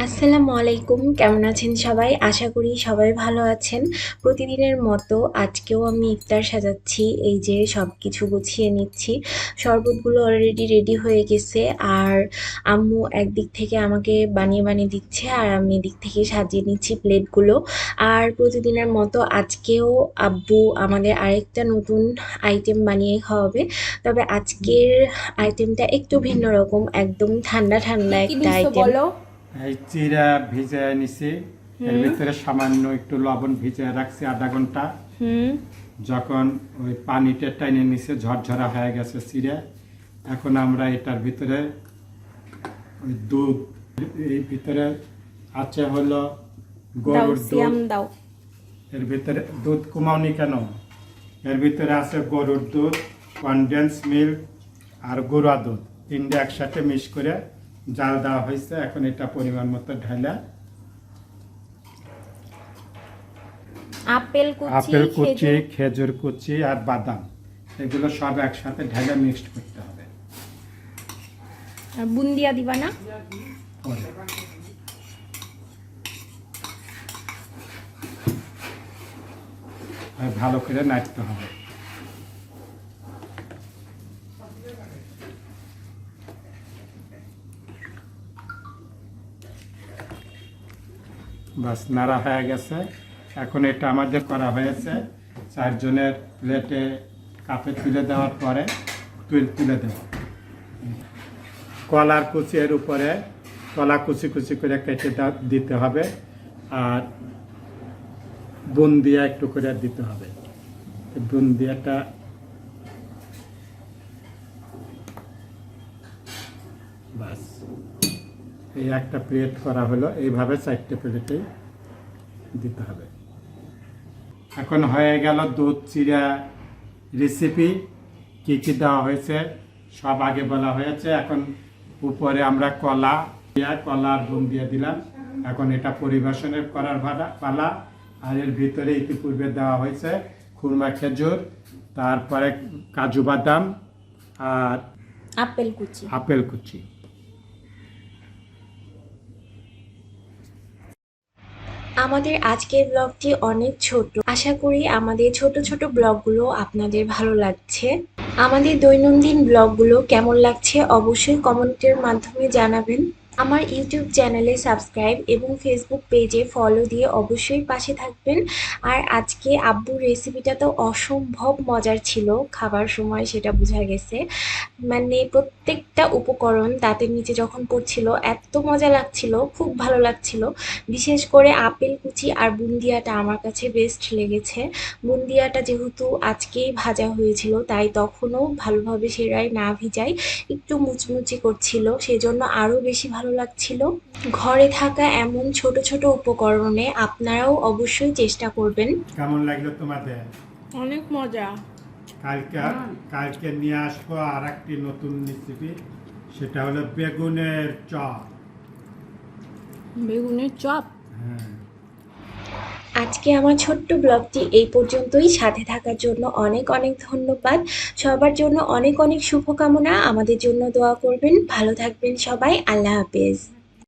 আসসালামু আলাইকুম, কেমন আছেন সবাই? আশা করি সবাই ভালো আছেন। প্রতিদিনের মতো আজকেও আমি ইফতার সাজাচ্ছি। এই যে সবকিছু গুছিয়ে নিচ্ছি। শরবতগুলো অলরেডি রেডি হয়ে গেছে, আর আম্মু একদিক থেকে আমাকে বানিয়ে দিচ্ছে, আর আমি এদিক থেকে সাজিয়ে নিচ্ছি প্লেটগুলো। আর প্রতিদিনের মতো আজকেও আব্বু আমাদের আরেকটা নতুন আইটেম বানিয়ে খাওয়াবে। তবে আজকের আইটেমটা একটু ভিন্ন রকম, একদম ঠান্ডা ঠান্ডা কি কি একটা দিছো আইটেম। বলো? এই চিরা ভিজায় নিছি, এর ভিতরে সামান্য একটু লবণ ভিজায় রাখছি আধা ঘন্টা। যখন ওই পানিটা টাইনে নিচে ঝরঝরা হয়ে গেছে চিরা, এখন আমরা এটার ভিতরে ওই দুধ, এই ভিতরে আছে হলো দাও, গরুর সিয়াম দুধ। দাও। এর ভিতরে দুধ কমাওনি কেন? এর ভিতরে আছে গরুর দুধ, কনডেন্স মিল্ক আর গুঁড়া দুধ, তিনটে একসাথে মিক্স করে জাল দেওয়া হয়েছে। এখন এটা পরিমাণ মতো ঢালা আপেল আপেল কুচি, খেজুর। খেজুর কুচি আর বাদাম, এগুলো সব একসাথে ঢালা মিক্সড করতে হবে। আর বুন্দিয়া দিবা না? পরে আর ভালো করে নাড়তে হবে। বাস নাড়া হয়ে গেছে। এখন এটা আমাদের করা হয়েছে, চারজনের প্লেটে কাপে তুলে দেওয়ার পরে তুলে দেওয়া। কলার কুচি এর উপরে কলা কুচি কুচি করে কেটে দিতে হবে, আর বুন্দিয়া একটু করে দিতে হবে। বুন্দিয়াটা বাস এই একটা প্লেট করা হলো, এইভাবে 4টে প্লেটেই দিতে হবে। এখন হয়ে গেল দুধ চিরা রেসিপি। কি কি দেওয়া হয়েছে সব আগে বলা হয়েছে। এখন উপরে আমরা কলা আর বুন্দিয়া দিলাম। এখন এটা পরিবেশনের করার পালা। আর এর ভিতরে ইতিপূর্বে দেওয়া হয়েছে খুরমা খেজুর, তারপরে কাজু বাদাম আর আপেল কুচি। আমাদের আজকের ব্লগটি অনেক ছোট। আশা করি আমাদের ছোট ছোট ব্লগগুলো আপনাদের ভালো লাগছে। আমাদের দৈনন্দিন ব্লগগুলো কেমন লাগছে অবশ্যই কমেন্টের মাধ্যমে জানাবেন। আমার ইউটিউব চ্যানেলে সাবস্ক্রাইব এবং ফেসবুক পেজে ফলো দিয়ে অবশ্যই পাশে থাকবেন। আর আজকে আব্বুর রেসিপিটা তো অসম্ভব মজার ছিল, খাবার সময় সেটা বোঝা গেছে। মানে প্রত্যেকটা উপকরণ দাঁতের নিচে যখন পড়ছিল এত মজা লাগছিল, খুব ভালো লাগছিল। বিশেষ করে আপেল কুচি আর বুন্দিয়াটা আমার কাছে বেস্ট লেগেছে। বুন্দিয়াটা যেহেতু আজকেই ভাজা হয়েছিল, তাই তখনও ভালোভাবে সেরাই না ভিজাই একটু মুচমুচি করছিল, সেজন্য আরও বেশি ভালো লাগছিল। ঘরে থাকা এমন ছোট ছোট উপকরণে আপনারাও অবশ্যই চেষ্টা করবেন। কেমন লাগলো তোমাদের? অনেক মজা। কালকে কালকে নিয়ে আসবো আর একটি নতুন রেসিপি, সেটা হলো বেগুনের চপ। বেগুনের চপ। হ্যাঁ, আজকে আমার ছোট্ট ব্লগটি এই পর্যন্তই। সাথে থাকার জন্য অনেক অনেক ধন্যবাদ। সবার জন্য অনেক অনেক শুভকামনা। আমাদের জন্য দোয়া করবেন। ভালো থাকবেন সবাই। আল্লাহ হাফেজ।